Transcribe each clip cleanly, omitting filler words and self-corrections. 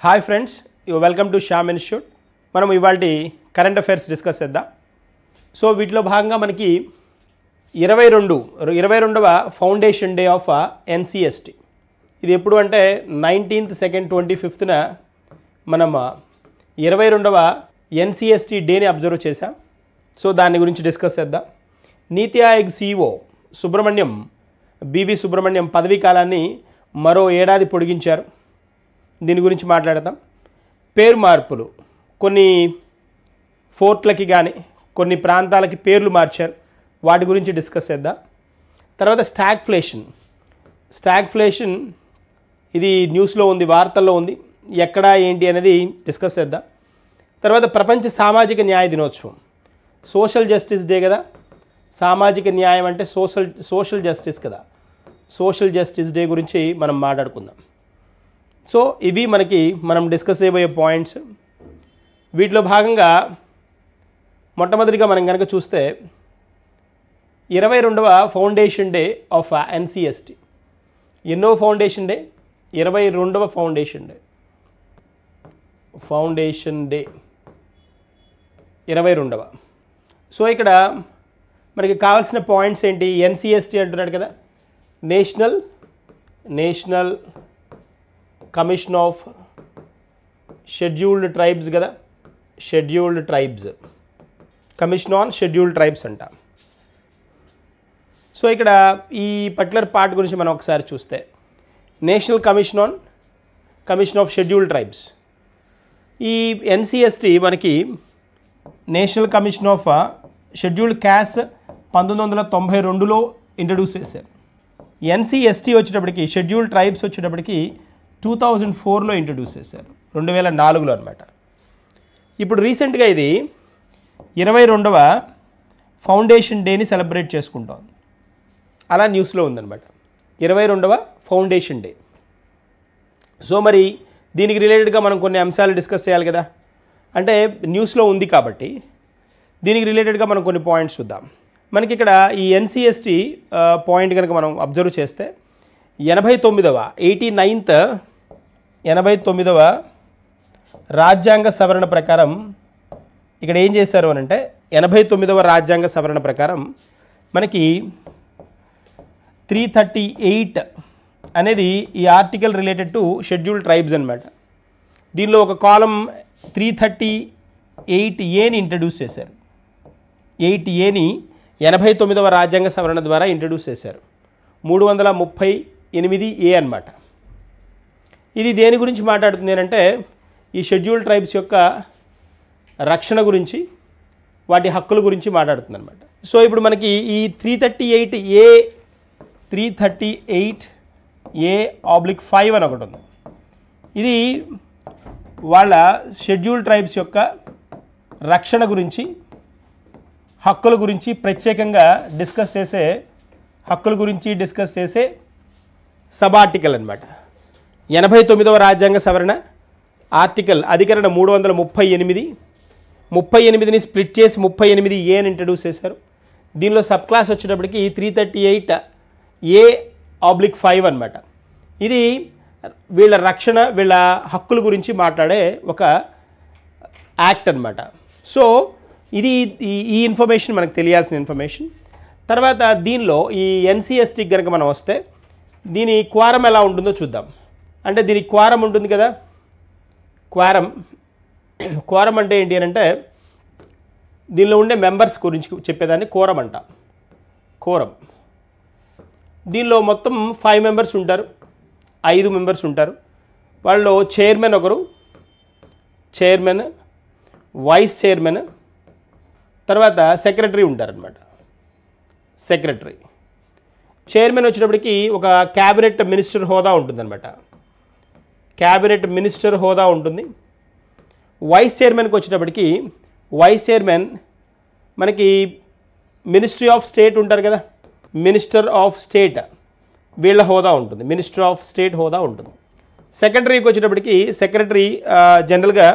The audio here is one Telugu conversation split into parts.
Hi friends, welcome to Shyam institute. మనం ఇవాళ కరెంట్ అఫైర్స్ డిస్కస్ చేద్దాం. సో వీటిలో భాగంగా మనకి 22వ ఫౌండేషన్ డే ఆఫ్ ఎన్సిఎస్టి. ఇది ఎప్పుడు అంటే 19th Second 25th మనం 22వ ఎన్సిఎస్టి డేని అబ్జర్వ్ చేశాం. సో దాని గురించి డిస్కస్ చేద్దాం. నీతి ఆయోగ్ సిఇఓ బివి సుబ్రహ్మణ్యం పదవీ కాలాన్ని మరో ఏడాది పొడిగించారు. దీని గురించి మాట్లాడతాం. పేరు మార్పులు, కొన్ని ఫోర్ట్లకి కానీ కొన్ని ప్రాంతాలకి పేర్లు మార్చారు, వాటి గురించి డిస్కస్ చేద్దాం. తర్వాత స్టాగ్ఫ్లేషన్ ఇది న్యూస్లో ఉంది, వార్తల్లో ఉంది, ఎక్కడ ఏంటి అనేది డిస్కస్ చేద్దాం. తర్వాత ప్రపంచ సామాజిక న్యాయ దినోత్సవం, సోషల్ జస్టిస్ డే కదా. సామాజిక న్యాయం అంటే సోషల్ జస్టిస్ కదా. సోషల్ జస్టిస్ డే గురించి మనం మాట్లాడుకుందాం. సో ఇవి మనం డిస్కస్ చేయబోయే పాయింట్స్. వీటిలో భాగంగా మొట్టమొదటిగా మనం కనుక చూస్తే 22వ ఫౌండేషన్ డే ఆఫ్ ఎన్సిఎస్టి. ఎన్నో ఫౌండేషన్ డే? 22వ ఫౌండేషన్ డే 22వ. సో ఇక్కడ మనకి కావాల్సిన పాయింట్స్ ఏంటి? ఎన్సిఎస్టి అంటున్నాడు కదా, national commission of scheduled tribes కదా. కమిషన్ ఆన్ షెడ్యూల్డ్ ట్రైబ్స్ అంట. సో ఇక్కడ ఈ పర్టికులర్ పార్ట్ గురించి మనం ఒకసారి చూస్తే, national commission of scheduled tribes. ఈ ఎన్సిఎస్టి మనకి national commission of scheduled caste 1992లో ఇంట్రడ్యూస్ చేశారు. ఎన్సిఎస్టి వచ్చేటప్పటికి, షెడ్యూల్డ్ ట్రైబ్స్ వచ్చేటప్పటికి 2004లో ఇంట్రడ్యూస్ చేశారు, 2004లో అనమాట. ఇప్పుడు రీసెంట్గా ఇది 22వ ఫౌండేషన్ డేని సెలబ్రేట్ చేసుకుంటాం. అలా న్యూస్లో ఉందన్నమాట, 22వ ఫౌండేషన్ డే. సో మరి దీనికి రిలేటెడ్గా మనం కొన్ని అంశాలు డిస్కస్ చేయాలి కదా. అంటే న్యూస్లో ఉంది కాబట్టి దీనికి రిలేటెడ్గా మనం కొన్ని పాయింట్స్ చూద్దాం. మనకి ఇక్కడ ఈ ఎన్సిఎస్టి పాయింట్ కనుక మనం అబ్జర్వ్ చేస్తే 89వ రాజ్యాంగ సవరణ ప్రకారం ఇక్కడ ఏం చేశారు అని అంటే, 89వ రాజ్యాంగ సవరణ ప్రకారం మనకి 338 అనేది ఈ article related to scheduled tribes అనమాట. దీనిలో ఒక కాలం 338Aని ఇంట్రడ్యూస్ చేశారు. 8Aని 89వ రాజ్యాంగ సవరణ ద్వారా ఇంట్రడ్యూస్ చేశారు. 338A అన్నమాట. ఇది దేని గురించి మాట్లాడుతుంది అంటే, ఈ షెడ్యూల్డ్ ట్రైబ్స్ యొక్క రక్షణ గురించి, వాటి హక్కుల గురించి మాట్లాడుతుంది అనమాట. సో ఇప్పుడు మనకి ఈ 338A/5 అని ఒకటి ఉంది. ఇది వాళ్ళ షెడ్యూల్డ్ ట్రైబ్స్ యొక్క రక్షణ గురించి, హక్కుల గురించి ప్రత్యేకంగా డిస్కస్ చేసే సబ్ ఆర్టికల్ అనమాట. 89వ రాజ్యాంగ సవరణ ఆర్టికల్ అధికరణ 338ని స్ప్లిట్ చేసి 38Aని ఇంట్రడ్యూస్ చేశారు. దీనిలో సబ్ క్లాస్ వచ్చేటప్పటికి 338A/5 అనమాట. ఇది వీళ్ళ రక్షణ, వీళ్ళ హక్కుల గురించి మాట్లాడే ఒక యాక్ట్ అనమాట. సో ఇది ఈ ఇన్ఫర్మేషన్ మనకు తెలియాల్సిన ఇన్ఫర్మేషన్. తర్వాత దీనిలో ఈ ఎన్సిఎస్టికి కనుక మనం వస్తే, దీని క్వారం ఎలా ఉంటుందో చూద్దాం. అంటే దీనికి క్వారం ఉంటుంది కదా. క్వారం అంటే ఏంటి అని అంటే, దీనిలో ఉండే మెంబర్స్ గురించి చెప్పేదాన్ని కోరం అంట. దీనిలో మొత్తం 5 మెంబర్స్ ఉంటారు, 5 మెంబర్స్ ఉంటారు. వాళ్ళు చైర్మన్, వైస్ చైర్మన్, తర్వాత సెక్రటరీ ఉంటారనమాట. చైర్మన్ వచ్చేటప్పటికి ఒక క్యాబినెట్ మినిస్టర్ హోదా ఉంటుందన్నమాట. వైస్ చైర్మన్కి వచ్చేటప్పటికి, వైస్ చైర్మన్ మనకి మినిస్ట్రీ ఆఫ్ స్టేట్ ఉంటారు కదా, మినిస్టర్ ఆఫ్ స్టేట్ వీళ్ళ హోదా ఉంటుంది, మినిస్టర్ ఆఫ్ స్టేట్ హోదా ఉంటుంది. సెక్రటరీకి వచ్చేటప్పటికి, సెక్రటరీ జనరల్గా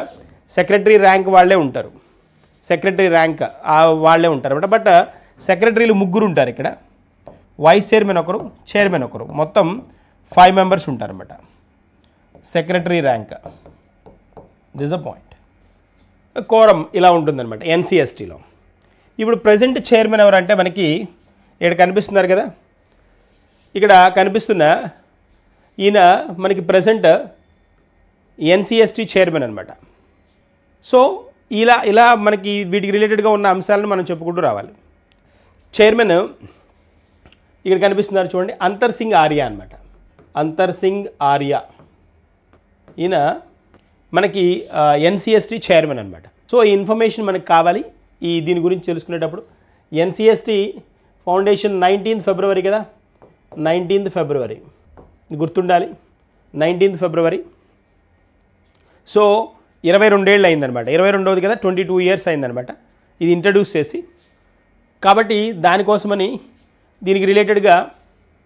సెక్రటరీ ర్యాంక్ వాళ్ళే ఉంటారు, అనమాట. బట్ సెక్రటరీలు 3 ఉంటారు ఇక్కడ, వైస్ చైర్మన్ ఒకరు, చైర్మన్ ఒకరు, మొత్తం 5 మెంబర్స్ ఉంటారన్నమాట. Secretary rank this a point. Quorum ఇలా ఉంటుందన్నమాట ఎన్సిఎస్టీలో. ఇప్పుడు ప్రజెంట్ చైర్మన్ ఎవరంటే మనకి ఇక్కడ కనిపిస్తున్నారు కదా, ఇక్కడ కనిపిస్తున్న ఈయన మనకి ప్రజెంట్ ఎన్సిఎస్టీ చైర్మన్ అనమాట. సో ఇలా మనకి వీటికి రిలేటెడ్గా ఉన్న అంశాలను మనం చెప్పుకుంటూ రావాలి. చైర్మన్ ఇక్కడ కనిపిస్తున్నారు చూడండి, అంతర్ సింగ్ ఆర్య అనమాట. అంతర్ సింగ్ ఆర్య ఈయన మనకి ఎన్సిఎస్టీ చైర్మన్ అనమాట. సో ఈ ఇన్ఫర్మేషన్ మనకు కావాలి దీని గురించి తెలుసుకునేటప్పుడు. ఎన్సిఎస్టీ ఫౌండేషన్ 19th ఫిబ్రవరి కదా, 19th ఫిబ్రవరి గుర్తుండాలి, 19th ఫిబ్రవరి. సో 22 ఏళ్ళు అయిందనమాట, 22వది కదా, 22 years అయిందనమాట ఇది ఇంట్రడ్యూస్ చేసి. కాబట్టి దానికోసమని దీనికి రిలేటెడ్గా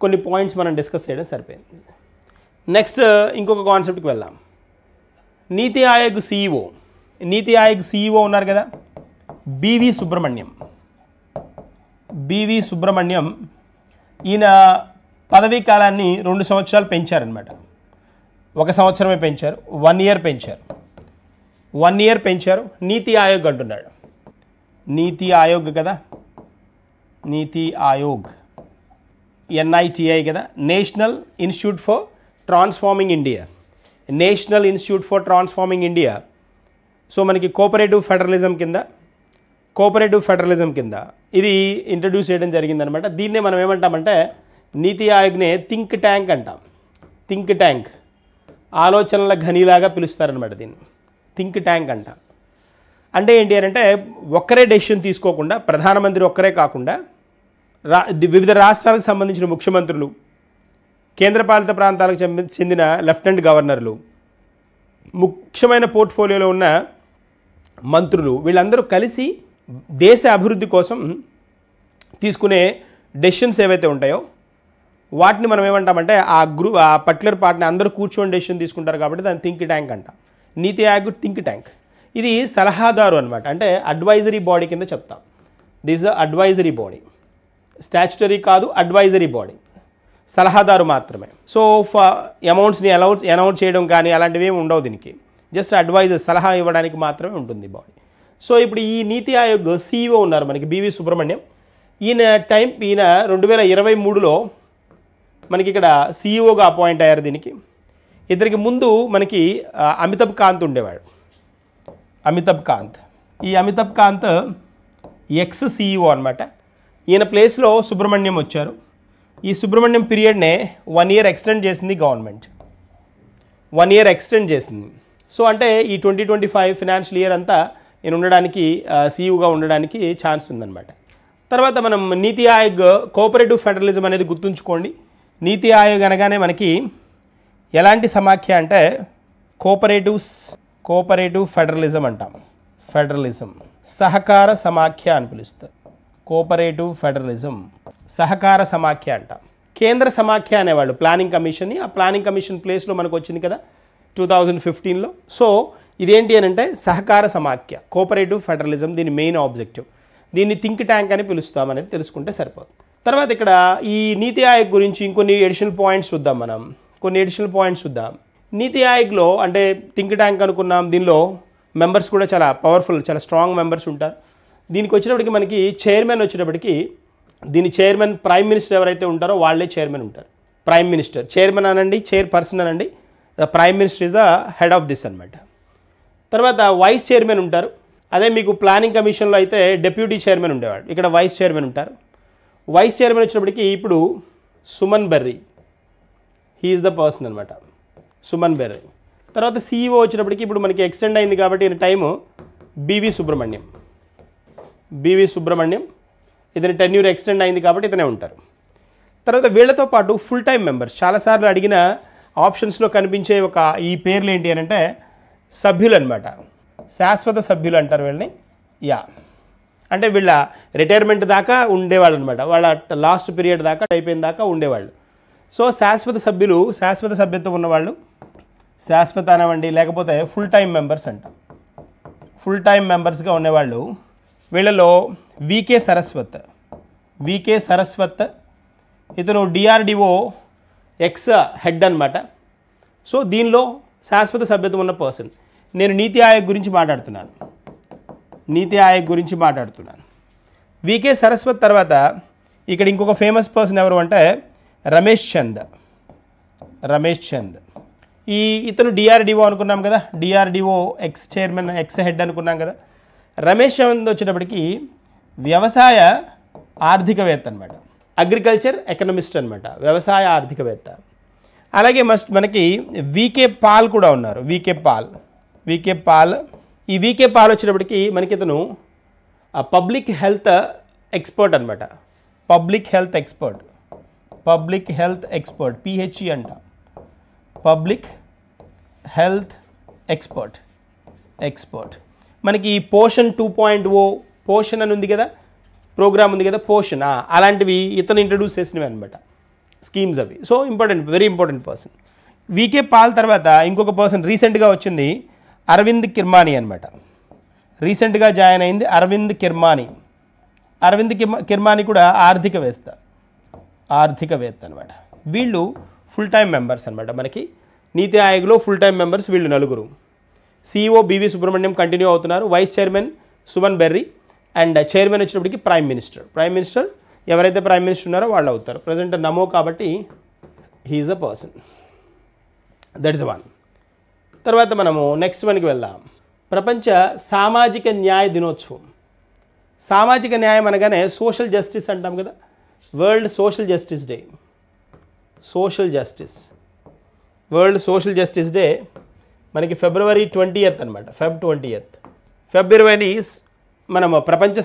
కొన్ని పాయింట్స్ మనం డిస్కస్ చేయడం సరిపోయింది. నెక్స్ట్ ఇంకొక కాన్సెప్ట్కి వెళ్దాం. నీతి ఆయోగ్ సిఇఓ, నీతి ఆయోగ్ సిఇఓ ఉన్నారు కదా, బివి సుబ్రహ్మణ్యం. బివి సుబ్రహ్మణ్యం ఈయన పదవీ కాలాన్ని 2 సంవత్సరాలు పెంచారనమాట. 1 సంవత్సరమే పెంచారు, 1 year పెంచారు, 1 year పెంచారు. నీతి ఆయోగ్ అంటున్నాడు, నీతి ఆయోగ్ కదా, నీతి ఆయోగ్ ఎన్ఐటిఐ కదా, national institute for transforming India, national institute for transforming India. So మనకి కోఆపరేటివ్ ఫెడరలిజం కింద ఇది ఇంట్రడ్యూస్ చేయడం జరిగిందనమాట. దీన్నే మనం ఏమంటామంటే నీతి ఆయోగ్నే థింక్ ట్యాంక్ అంటాం. థింక్ ట్యాంక్, ఆలోచనల ఘనిలాగా పిలుస్తారనమాట దీన్ని, థింక్ ట్యాంక్ అంటాం. అంటే ఏంటి అని అంటే ఒక్కరే డెసిషన్ తీసుకోకుండా, ప్రధానమంత్రి ఒక్కరే కాకుండా వివిధ రాష్ట్రాలకు సంబంధించిన ముఖ్యమంత్రులు, కేంద్రపాలిత ప్రాంతాలకు చెందిన లెఫ్టినెంట్ గవర్నర్లు, ముఖ్యమైన పోర్ట్ఫోలియోలో ఉన్న మంత్రులు, వీళ్ళందరూ కలిసి దేశ అభివృద్ధి కోసం తీసుకునే డెసిషన్స్ ఏవైతే ఉంటాయో వాటిని మనం ఏమంటామంటే ఆ పర్టికులర్ పార్ట్ని అందరూ కూర్చొని డెసిషన్ తీసుకుంటారు కాబట్టి దాన్ని థింక్ ట్యాంక్ అంటాం. నీతి ఆయోగ్ థింక్ ట్యాంక్, ఇది సలహాదారు అనమాట, అంటే అడ్వైజరీ బాడీ కింద చెప్తాం. దిస్ అడ్వైజరీ బాడీ, స్టాచ్యుటరీ కాదు, అడ్వైజరీ బాడీ, సలహాదారు మాత్రమే. సో అమౌంట్స్ని అనౌన్స్ చేయడం కానీ అలాంటివి ఏమి ఉండవు దీనికి, జస్ట్ అడ్వైజర్, సలహా ఇవ్వడానికి మాత్రమే ఉంటుంది బాడీ. సో ఇప్పుడు ఈ నీతి ఆయోగ్ సిఇఓ ఉన్నారు మనకి బివి సుబ్రహ్మణ్యం. ఈయన 2023లో మనకి ఇక్కడ సిఇఓగా అపాయింట్ అయ్యారు. దీనికి ఇద్దరికి ముందు మనకి అమితాబ్ కాంత్ ఉండేవాడు, అమితాబ్ కాంత్. ఈ అమితాబ్ కాంత్ ఎక్స్ సిఇఓ అనమాట. ఈయన ప్లేస్లో సుబ్రహ్మణ్యం వచ్చారు. ఈ సుబ్రహ్మణ్యం పీరియడ్నే 1 year ఎక్స్టెండ్ చేసింది గవర్నమెంట్, 1 year ఎక్స్టెండ్ చేసింది. సో అంటే ఈ 2025 ఫైనాన్షియల్ ఇయర్ అంతా నేను ఉండడానికి సిఇఓగా ఉండడానికి ఛాన్స్ ఉందన్నమాట. తర్వాత మనం నీతి ఆయోగ్ కోఆపరేటివ్ ఫెడరలిజం అనేది గుర్తుంచుకోండి. నీతి ఆయోగ్ అనగానే మనకి ఎలాంటి సమాఖ్య అంటే కోఆపరేటివ్ ఫెడరలిజం అంటాం. ఫెడరలిజం సహకార సమాఖ్య అని పిలుస్తారు. కోఆపరేటివ్ ఫెడరలిజం సహకార సమాఖ్య అంటాం. కేంద్ర సమాఖ్య అనేవాళ్ళు ప్లానింగ్ కమిషన్ని, ఆ ప్లానింగ్ కమిషన్ ప్లేస్లో మనకు వచ్చింది కదా 2015లో. సో ఇదేంటి అని అంటే సహకార సమాఖ్య, కోఆపరేటివ్ ఫెడరలిజం, దీని మెయిన్ ఆబ్జెక్టివ్. దీన్ని థింక్ ట్యాంక్ అని పిలుస్తాం అనేది తెలుసుకుంటే సరిపోతుంది. తర్వాత ఇక్కడ ఈ నీతి ఆయోగ్ గురించి ఇంకొన్ని ఎడిషనల్ పాయింట్స్ చూద్దాం. మనం కొన్ని ఎడిషనల్ పాయింట్స్ చూద్దాం. నీతి ఆయోగ్లో అంటే థింక్ ట్యాంక్ అనుకున్నాం, దీనిలో మెంబర్స్ కూడా చాలా పవర్ఫుల్, చాలా స్ట్రాంగ్ మెంబర్స్ ఉంటారు. దీనికి వచ్చేటప్పటికి మనకి చైర్మన్ వచ్చేటప్పటికి దీని చైర్మన్ ప్రైమ్ మినిస్టర్ ఎవరైతే ఉంటారో వాళ్ళే చైర్మన్ ఉంటారు. ప్రైమ్ మినిస్టర్, చైర్మన్ అనండి, చైర్పర్సన్ అనండి, the prime minister is the head of this అనమాట. తర్వాత వైస్ చైర్మన్ ఉంటారు. అదే మీకు ప్లానింగ్ కమిషన్లో అయితే డెప్యూటీ చైర్మన్ ఉండేవాడు, ఇక్కడ వైస్ చైర్మన్ ఉంటారు. వైస్ చైర్మన్ వచ్చినప్పటికీ ఇప్పుడు Suman berry, he is the person అనమాట, సుమన్ బెర్రీ. తర్వాత సిఇఓ వచ్చినప్పటికి ఇప్పుడు మనకి ఎక్స్టెండ్ అయింది కాబట్టి ఈయన టైము బివి సుబ్రహ్మణ్యం, ఇతని టెన్యూర్ ఎక్స్టెండ్ అయింది కాబట్టి ఇతనే ఉంటారు. తర్వాత వీళ్ళతో పాటు ఫుల్ టైం మెంబర్స్, చాలాసార్లు అడిగిన ఆప్షన్స్లో కనిపించే ఈ పేర్లు ఏంటి అని అంటే సభ్యులు అనమాట, శాశ్వత సభ్యులు అంటారు వీళ్ళని. అంటే వీళ్ళ రిటైర్మెంట్ దాకా ఉండేవాళ్ళు అనమాట, వాళ్ళ లాస్ట్ పీరియడ్ దాకా అయిపోయిన దాకా ఉండేవాళ్ళు. సో శాశ్వత సభ్యులు, శాశ్వత సభ్యత్వం ఉన్నవాళ్ళు, శాశ్వత అనవండి, లేకపోతే ఫుల్ టైం మెంబర్స్ అంటాం. ఫుల్ టైం మెంబర్స్గా ఉండేవాళ్ళు వీళ్ళలో వికే సరస్వత్ ఇతను డిఆర్డిఓ ఎక్స్ హెడ్ అనమాట. సో దీనిలో శాశ్వత సభ్యత్వం ఉన్న పర్సన్. నేను నీతి ఆయోగ్ గురించి మాట్లాడుతున్నాను. నీతి ఆయోగ్ గురించి మాట్లాడుతున్నాను. వికే సరస్వత్ తర్వాత ఇక్కడ ఇంకొక ఫేమస్ పర్సన్ ఎవరు అంటే రమేష్ చంద్. ఇతను డిఆర్డిఓ అనుకున్నాం కదా, DRDO X chairman, ex head అనుకున్నాం కదా. రమేష్ చంద్ వచ్చేటప్పటికి వ్యవసాయ ఆర్థికవేత్త అనమాట, అగ్రికల్చర్ ఎకనమిస్ట్ అనమాట, వ్యవసాయ ఆర్థికవేత్త. అలాగే మనకి వికే పాల్ కూడా ఉన్నారు. వికే పాల్ ఈ వికే పాల్ వచ్చేటప్పటికి మనకి ఇతను పబ్లిక్ హెల్త్ ఎక్స్పర్ట్ అనమాట. పబ్లిక్ హెల్త్ ఎక్స్పర్ట్ పిహెచ్ఈ అంట. పబ్లిక్ హెల్త్ ఎక్స్పర్ట్ మనకి పోషన్ 2.0 పోషన్ అని ఉంది కదా, ప్రోగ్రామ్ ఉంది కదా, పోషన్ అలాంటివి ఇతను ఇంట్రడ్యూస్ చేసినవి అనమాట, స్కీమ్స్ అవి. So important, very important person. VK Paul తర్వాత ఇంకొక పర్సన్ రీసెంట్గా వచ్చింది అరవింద్ కిర్మానీ అనమాట. రీసెంట్గా జాయిన్ అయింది అరవింద్ కిర్మానీ కూడా ఆర్థికవేత్త అనమాట. వీళ్ళు ఫుల్ టైం మెంబర్స్ అనమాట. మనకి నీతి ఆయోగ్లో ఫుల్ టైం మెంబర్స్ వీళ్ళు నలుగురు. సిఇఓ బివి సుబ్రహ్మణ్యం కంటిన్యూ అవుతున్నారు, vice chairman Suman Bery, and chairman వచ్చినప్పటికి ప్రైమ్ మినిస్టర్ ఎవరైతే ప్రైమ్ మినిస్టర్ ఉన్నారో వాళ్ళు అవుతారు. ప్రజెంట్ నమో కాబట్టి he's a person. That is one. తర్వాత మనము నెక్స్ట్ వన్కి వెళ్దాం. ప్రపంచ సామాజిక న్యాయ దినోత్సవం. సామాజిక న్యాయం అనగానే సోషల్ జస్టిస్ అంటాం కదా, world social justice day. World social justice day మనకి ఫిబ్రవరి 20th అనమాట. ఫెబ్ 20ని మనము ప్రపంచ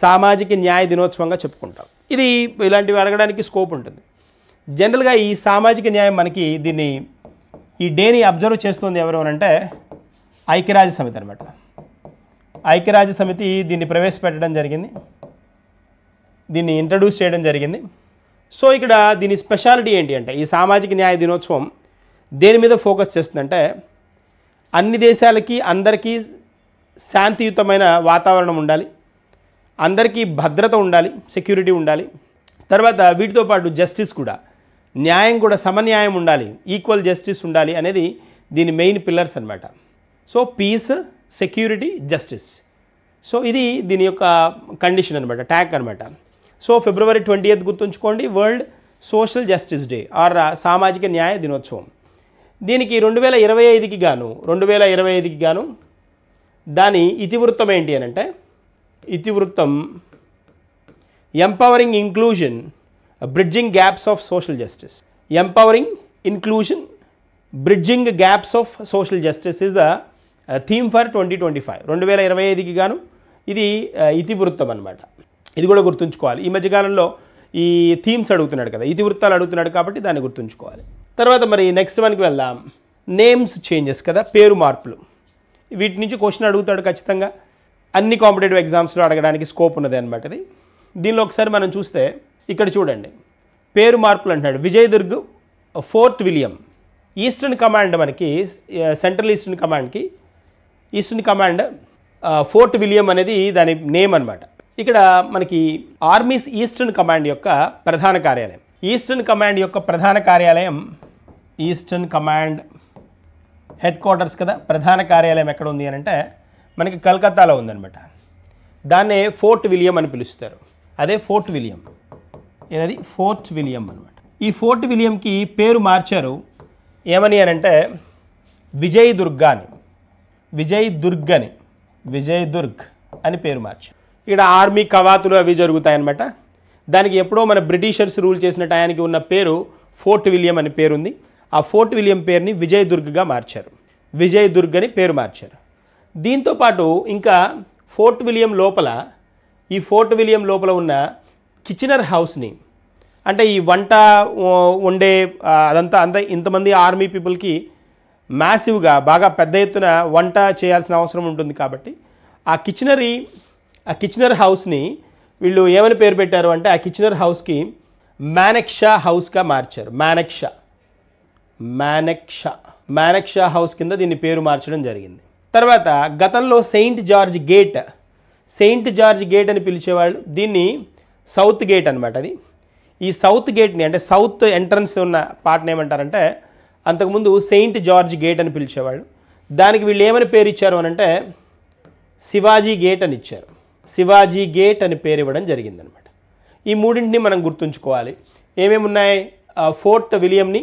సామాజిక న్యాయ దినోత్సవంగా చెప్పుకుంటాం. ఇది ఇలాంటివి అడగడానికి స్కోప్ ఉంటుంది. జనరల్గా ఈ సామాజిక న్యాయం మనకి ఈ డేని అబ్జర్వ్ చేస్తుంది ఎవరు అంటే ఐక్యరాజ్య సమితి అనమాట. ఐక్యరాజ్య సమితి దీన్ని ప్రవేశపెట్టడం జరిగింది, దీన్ని ఇంట్రడ్యూస్ చేయడం జరిగింది. సో ఇక్కడ దీని స్పెషాలిటీ ఏంటి అంటే ఈ సామాజిక న్యాయ దినోత్సవం దేని మీద ఫోకస్ చేస్తుందంటే అన్ని దేశాలకి అందరికీ శాంతియుతమైన వాతావరణం ఉండాలి, అందరికీ భద్రత ఉండాలి, సెక్యూరిటీ ఉండాలి. తర్వాత వీటితో పాటు జస్టిస్ కూడా, న్యాయం కూడా సమన్యాయం ఉండాలి, ఈక్వల్ జస్టిస్ ఉండాలి అనేది దీని మెయిన్ పిల్లర్స్ అనమాట. So peace, security, justice. So ఇది దీని యొక్క కండిషన్ అనమాట, ట్యాగ్ అనమాట. సో ఫిబ్రవరి 20th గుర్తుంచుకోండి, world social justice day or సామాజిక న్యాయ దినోత్సవం. దీనికి 2025కి గాను దాని ఇతివృత్తం ఏంటి అని అంటే ఇతివృత్తం empowering inclusion bridging gaps of social justice. Empowering inclusion bridging gaps of social justice is the theme for 2025. 2025కి గాను ఇది ఇతివృత్తం అనమాట. ఇది కూడా గుర్తుంచుకోవాలి. ఈ మధ్యకాలంలో ఈ థీమ్స్ అడుగుతున్నాడు కదా, ఇతివృత్తాలు అడుగుతున్నాడు కాబట్టి దాన్ని గుర్తుంచుకోవాలి. తర్వాత మరి నెక్స్ట్ వన్కి వెళ్దాం. నేమ్స్ చేంజెస్ కదా, పేరు మార్పులు. వీటి నుంచి క్వశ్చన్ అడుగుతాడు ఖచ్చితంగా, అన్ని కాంపిటేటివ్ ఎగ్జామ్స్లో అడగడానికి స్కోప్ ఉన్నది అనమాట ఇది. దీనిలో ఒకసారి మనం చూస్తే ఇక్కడ చూడండి, పేరు మార్పులు అంటున్నాడు. Vijaydurg fort William. Eastern command మనకి central eastern command fort William అనేది దాని నేమ్ అనమాట. ఇక్కడ మనకి ఆర్మీస్ ఈస్టర్న్ కమాండ్ యొక్క ప్రధాన కార్యాలయం, ఈస్టర్న్ కమాండ్ హెడ్ క్వార్టర్స్ కదా, ప్రధాన కార్యాలయం ఎక్కడ ఉంది అని అంటే మనకి కలకత్తాలో ఉందన్నమాట. దాన్నే ఫోర్ట్ విలియం అని పిలుస్తారు. అదే ఫోర్ట్ విలియం, ఏదది ఫోర్ట్ విలియం అనమాట. ఈ ఫోర్ట్ విలియంకి పేరు మార్చారు ఏమని అని అంటే విజయదుర్గ్ అని పేరు మార్చారు. ఇక్కడ ఆర్మీ కవాతులు అవి జరుగుతాయన్నమాట. దానికి ఎప్పుడో మన బ్రిటిషర్స్ రూల్ చేసిన టయానికి ఉన్న పేరు ఫోర్ట్ విలియం అని పేరుంది. ఆ ఫోర్ట్ విలియం పేరుని విజయదుర్గ్గా మార్చారు, విజయదుర్గ్ అని పేరు మార్చారు. దీంతోపాటు ఇంకా ఫోర్ట్ విలియం లోపల ఉన్న కిచెనర్ హౌస్ని, అంటే ఈ వంట వండే అదంతా ఇంతమంది ఆర్మీ పీపుల్కి మ్యాసివ్గా బాగా పెద్ద ఎత్తున వంట చేయాల్సిన అవసరం ఉంటుంది కాబట్టి ఆ కిచెనర్ హౌస్ని వీళ్ళు ఏమని పేరు పెట్టారు అంటే ఆ కిచెనర్ హౌస్కి మానెక్షా హౌస్గా మార్చారు. మానెక్షా హౌస్ కింద దీన్ని పేరు మార్చడం జరిగింది. తర్వాత గతంలో సెయింట్ జార్జ్ గేట్ అని పిలిచేవాళ్ళు, దీన్ని సౌత్ గేట్ అనమాట. అది ఈ సౌత్ గేట్ని అంటే సౌత్ ఎంట్రన్స్ ఉన్న పార్ట్ని ఏమంటారంటే అంతకుముందు సెయింట్ జార్జ్ గేట్ అని పిలిచేవాళ్ళు. దానికి వీళ్ళు ఏమని పేరు ఇచ్చారు అని అంటే శివాజీ గేట్ అని ఇచ్చారు. శివాజీ గేట్ అని పేరు ఇవ్వడం జరిగిందనమాట. ఈ మూడింటిని మనం గుర్తుంచుకోవాలి. ఏమేమి ఉన్నాయి? ఫోర్ట్ విలియంని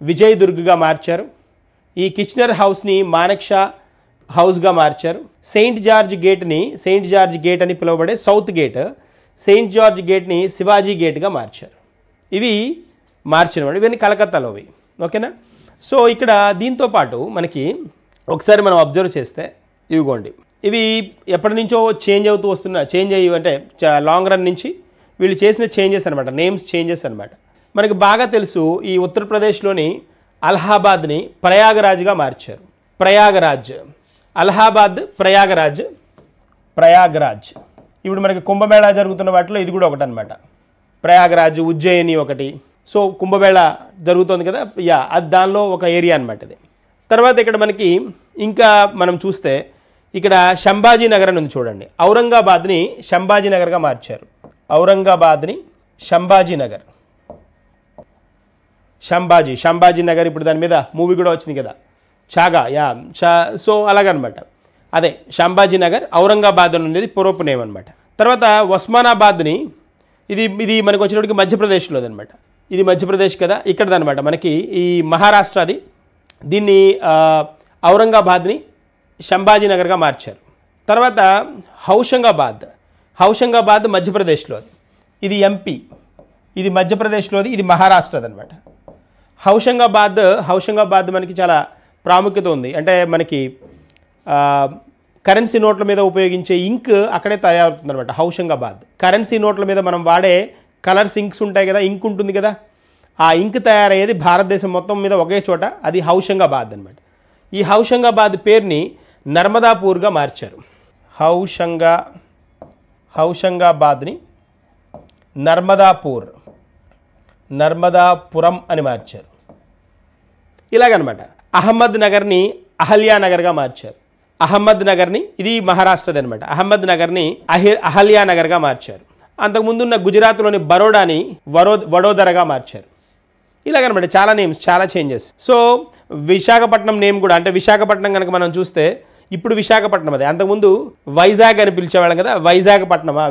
విజయ్ దుర్గ్గా మార్చారు. ఈ కిచెనర్ హౌస్ని మానెక్ షా హౌస్గా మార్చారు. సెయింట్ జార్జ్ గేట్ అని పిలువబడే సౌత్ గేట్, సెయింట్ జార్జ్ గేట్ని శివాజీ గేట్గా మార్చారు. ఇవి మార్చినవాడు. ఇవన్నీ కలకత్తాలోవి. ఓకేనా? సో ఇక్కడ దీంతో పాటు మనకి ఒకసారి మనం అబ్జర్వ్ చేస్తే ఇవిగోండి, ఇవి ఎప్పటి నుంచో చేంజ్ అయ్యి అంటే లాంగ్ రన్ నుంచి వీళ్ళు చేసిన చేంజెస్ అనమాట, నేమ్స్ చేంజెస్ అనమాట. మనకి బాగా తెలుసు ఈ ఉత్తరప్రదేశ్లోని అలహాబాద్ని ప్రయాగరాజ్గా మార్చారు. ప్రయాగరాజ్, అలహాబాద్, ప్రయాగరాజ్. ఇప్పుడు మనకి కుంభమేళా జరుగుతున్న వాటిలో ఇది కూడా ఒకటి అనమాట. ప్రయాగరాజ్, ఉజ్జయిని ఒకటి. సో కుంభమేళా జరుగుతుంది కదా, అది దానిలో ఒక ఏరియా అనమాట ఇది. తర్వాత ఇక్కడ మనకి ఇంకా మనం చూస్తే ఇక్కడ శంభాజీ నగర్ అని ఉంది చూడండి. ఔరంగాబాద్ని శంభాజీ నగర్గా మార్చారు. ఔరంగాబాద్ని శంభాజీ నగర్. శంభాజీ నగర్ ఇప్పుడు దాని మీద మూవీ కూడా వచ్చింది కదా, చాగా. సో అలాగనమాట. అదే శంభాజీ నగర్, ఔరంగాబాద్ అని ఉండేది పూర్వపు నేమ్ అనమాట. తర్వాత ఒస్మానాబాద్ని ఇది మనకు వచ్చినప్పటికి మధ్యప్రదేశ్లోది అనమాట. ఇది మధ్యప్రదేశ్ కదా, ఇక్కడదనమాట మనకి ఈ మహారాష్ట్రది. దీన్ని ఔరంగాబాద్ని శంభాజీ నగర్గా మార్చారు. తర్వాత హౌషంగాబాద్ మధ్యప్రదేశ్లోది. ఇది ఎంపీ, ఇది మధ్యప్రదేశ్లోది, ఇది మహారాష్ట్రది అనమాట. హౌషంగాబాద్ మనకి చాలా ప్రాముఖ్యత ఉంది. అంటే మనకి కరెన్సీ నోట్ల మీద ఉపయోగించే ఇంక్ అక్కడే తయారవుతుంది అనమాట. హౌషంగాబాద్ కరెన్సీ నోట్ల మీద మనం వాడే కలర్స్ ఇంక్స్ ఉంటాయి కదా, ఇంక్ ఉంటుంది కదా, ఆ ఇంక్ తయారయ్యేది భారతదేశం మొత్తం మీద ఒకే చోట, అది హౌషంగాబాద్ అనమాట. ఈ హౌషంగాబాద్ పేరుని నర్మదాపూర్గా మార్చారు. హౌషంగాబాద్ని నర్మదాపురం అని మార్చారు. ఇలాగనమాట. అహ్మద్ నగర్ని అహల్యా నగర్గా మార్చారు. ఇది మహారాష్ట్రది అనమాట. అహ్మద్ నగర్ని అహల్యా నగర్గా మార్చారు. అంతకుముందున్న గుజరాత్లోని బరోడాని వడోదరగా మార్చారు. ఇలాగనమాట. చాలా నేమ్స్, చాలా చేంజెస్. సో విశాఖపట్నం నేమ్ కూడా, అంటే విశాఖపట్నం కనుక మనం చూస్తే ఇప్పుడు విశాఖపట్నం అదే, అంతకుముందు వైజాగ్ అని పిలిచేవాళ్ళం కదా,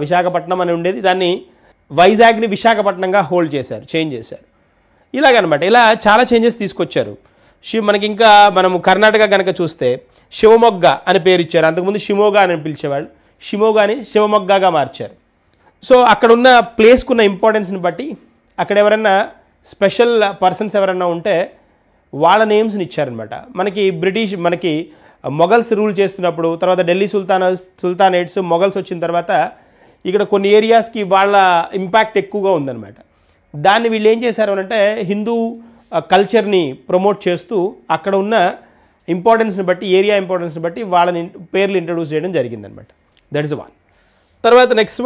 విశాఖపట్నం అని ఉండేది, దాన్ని వైజాగ్ని విశాఖపట్నంగా హోల్డ్ చేశారు, చేంజ్ చేశారు. ఇలాగనమాట. ఇలా చాలా చేంజెస్ తీసుకొచ్చారు. మనకి ఇంకా మనము కర్ణాటక కనుక చూస్తే శివమొగ్గ అని పేరు ఇచ్చారు. అంతకుముందు షిమోగా అని పిలిచేవాళ్ళు, షిమోగాని శివమొగ్గాగా మార్చారు. సో అక్కడ ఉన్న ప్లేస్కున్న ఇంపార్టెన్స్ని బట్టి అక్కడ ఎవరైనా స్పెషల్ పర్సన్స్ ఎవరైనా ఉంటే వాళ్ళ నేమ్స్ని ఇచ్చారనమాట. మనకి మొఘల్స్ రూల్ చేస్తున్నప్పుడు, తర్వాత ఢిల్లీ సుల్తానేట్స్ మొఘల్స్ వచ్చిన తర్వాత ఇక్కడ కొన్ని ఏరియాస్కి వాళ్ళ ఇంపాక్ట్ ఎక్కువగా ఉందన్నమాట. దాన్ని వీళ్ళు ఏం చేశారు అంటే హిందూ కల్చర్ని ప్రమోట్ చేస్తూ అక్కడ ఉన్న ఇంపార్టెన్స్ని బట్టి, ఏరియా ఇంపార్టెన్స్ని బట్టి వాళ్ళని పేర్లు ఇంట్రడ్యూస్ చేయడం జరిగిందనమాట. That is one. తర్వాత నెక్స్ట్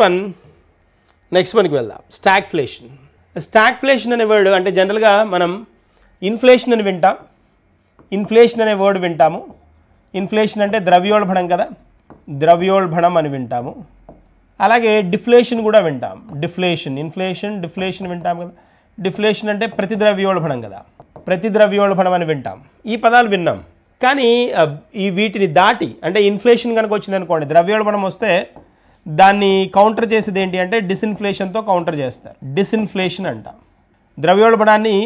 వన్కి వెళ్దాం. స్టాగ్ఫ్లేషన్ అనే వర్డ్, అంటే జనరల్గా మనం ఇన్ఫ్లేషన్ అని వింటాం, ఇన్ఫ్లేషన్ అనే వర్డ్ వింటాము. ఇన్ఫ్లేషన్ అంటే ద్రవ్యోల్బణం కదా, ద్రవ్యోల్బణం అని వింటాము. అలాగే డిఫ్లేషన్ కూడా వింటాం. ఇన్ఫ్లేషన్ వింటాం కదా. డిఫ్లేషన్ అంటే ప్రతిద్రవ్యోల్బణం కదా, ప్రతిద్రవ్యోల్బణం అని వింటాం. ఈ పదాలు విన్నాం. కానీ వీటిని దాటి, అంటే ఇన్ఫ్లేషన్ కనుక వచ్చింది అనుకోండి, ద్రవ్యోల్బణం వస్తే దాన్ని కౌంటర్ చేసేది ఏంటి అంటే డిస్ఇన్ఫ్లేషన్తో కౌంటర్ చేస్తారు. డిస్ఇన్ఫ్లేషన్ అంటాం. ద్రవ్యోల్బణాన్ని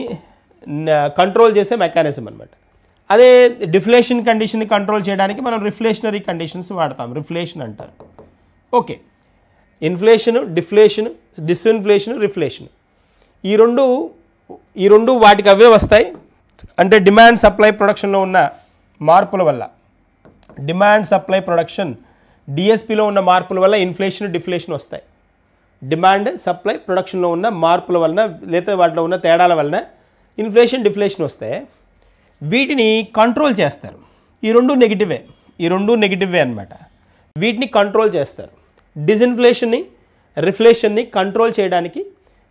కంట్రోల్ చేసే మెకానిజం అనమాట. అదే డిఫ్లేషన్ కండిషన్ని కంట్రోల్ చేయడానికి మనం రిఫ్లేషనరీ కండిషన్స్ వాడతాం. రిఫ్లేషన్ అంటారు. ఓకే. ఇన్ఫ్లేషను, డిఫ్లేషను, డిస్ఇన్ఫ్లేషను, రిఫ్లేషన్, ఈ రెండు వాటికి అవే వస్తాయి. అంటే డిమాండ్ సప్లై ప్రొడక్షన్లో ఉన్న మార్పుల వల్ల, డిమాండ్ సప్లై ప్రొడక్షన్ డిఎస్పిలో ఉన్న మార్పుల వల్ల ఇన్ఫ్లేషన్, డిఫ్లేషన్ వస్తాయి. డిమాండ్ సప్లై ప్రొడక్షన్లో ఉన్న మార్పుల వలన, లేదా వాటిలో ఉన్న తేడాల వలన ఇన్ఫ్లేషన్, డిఫ్లేషన్ వస్తే వీటిని కంట్రోల్ చేస్తారు. ఈ రెండు నెగిటివే అనమాట. వీటిని కంట్రోల్ చేస్తారు. డిస్ఇన్ఫ్లేషన్ని, రిఫ్లేషన్ని కంట్రోల్ చేయడానికి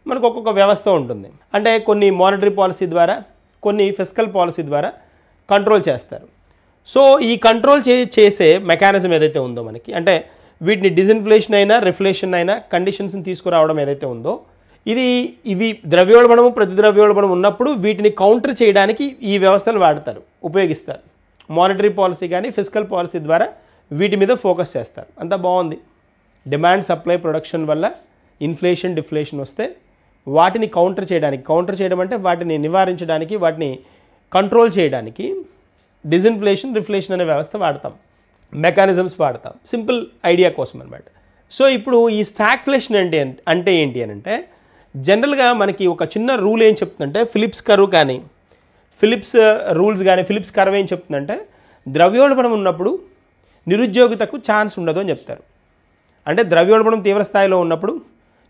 మనకు ఒక్కొక్క వ్యవస్థ ఉంటుంది. అంటే కొన్ని మానిటరీ పాలసీ ద్వారా, కొన్ని ఫిస్కల్ పాలసీ ద్వారా కంట్రోల్ చేస్తారు. సో ఈ కంట్రోల్ చేసే మెకానిజం ఏదైతే ఉందో మనకి, అంటే వీటిని డిస్ఇన్ఫ్లేషన్ అయినా రిఫ్లేషన్ అయినా కండిషన్స్ని తీసుకురావడం ఏదైతే ఉందో, ఇవి ద్రవ్యోల్బణము, ప్రతిద్రవ్యోల్బణం ఉన్నప్పుడు వీటిని కౌంటర్ చేయడానికి ఈ వ్యవస్థలు ఉపయోగిస్తారు. మానిటరీ పాలసీ కానీ ఫిజికల్ పాలసీ ద్వారా వీటి మీద ఫోకస్ చేస్తారు. అంతా బాగుంది. డిమాండ్ సప్లై ప్రొడక్షన్ వల్ల ఇన్ఫ్లేషన్ డిఫ్లేషన్ వస్తే వాటిని కౌంటర్ చేయడం అంటే వాటిని నివారించడానికి, వాటిని కంట్రోల్ చేయడానికి డిజిన్ఫ్లేషన్ రిఫ్లేషన్ అనే వ్యవస్థ వాడతాం, మెకానిజమ్స్ వాడతాం, సింపుల్ ఐడియా కోసం అనమాట. సో ఇప్పుడు ఈ స్టాగ్ఫ్లేషన్ అంటే ఏంటి అని అంటే జనరల్గా మనకి ఒక చిన్న రూల్ ఏం చెప్తుందంటే ఫిలిప్స్ కర్వ్ కానీ ఫిలిప్స్ రూల్స్ కానీ ఫిలిప్స్ కర్వ్ ఏం చెప్తుందంటే ద్రవ్యోల్బణం ఉన్నప్పుడు నిరుద్యోగితకు ఛాన్స్ ఉండదు అని చెప్తారు. అంటే ద్రవ్యోల్బణం తీవ్ర స్థాయిలో ఉన్నప్పుడు